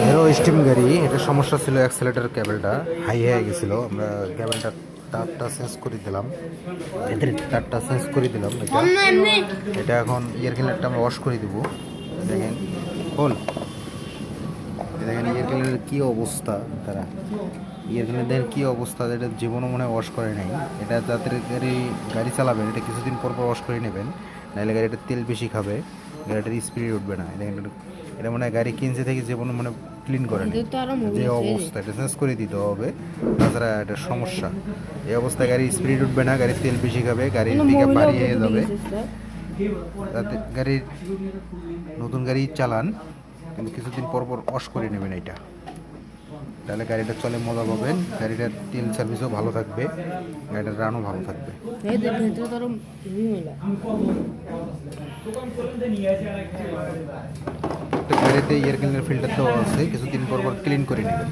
Hero steam গাড়ি, এটা সমস্যা ছিল অ্যাক্সেলেটর কেবলটা হাই হয়ে গেছিলো। আমরা কেবলটা তারটা চেঞ্জ করে দিলাম, এদের তারটা চেঞ্জ করে দিলাম। এটা এখন ইয়ার ক্লিনারটা আমরা ওয়াশ করে দিব। দেখেন বল, দেখেন ইয়ার ক্লিনারের কী অবস্থা, তারা ইয়ার ক্লিনার দেখেন কী অবস্থা। এটা জীবনও মনে হয় ওয়াশ করে নাই। এটা যাদের গাড়ি চালাবেন এটা কিছুদিন পর পর ওয়াশ করে নেবেন, নাহলে গাড়িটা তেল বেশি খাবে, গাড়িটার স্পিড উঠবে না। এটা মনে হয় গাড়ি কিনছে থেকে জীবন মানে ক্লিন করে নেই, যে অবস্থা এটা চেঞ্জ করে দিতে হবে, তাছাড়া এটা সমস্যা। এই অবস্থায় গাড়ি স্পিড উঠবে না, গাড়ির তেল বেশি খাবে, গাড়ির দিকে বাড়িয়ে যাবে। তাতে গাড়ির নতুন গাড়ি চালান কিন্তু কিছুদিন পর পর ওয়াশ করে নেবেন এটা, তাহলে গাড়িটা চলে মজা পাবেন, গাড়িটার তেল সার্ভিসও ভালো থাকবে, গাড়িটার রানও ভালো থাকবে। একটা গাড়িতে এয়ার ক্লিনার ফিল্টার দেওয়া আছে, কিছুদিন পর পর ক্লিন করে নেবেন।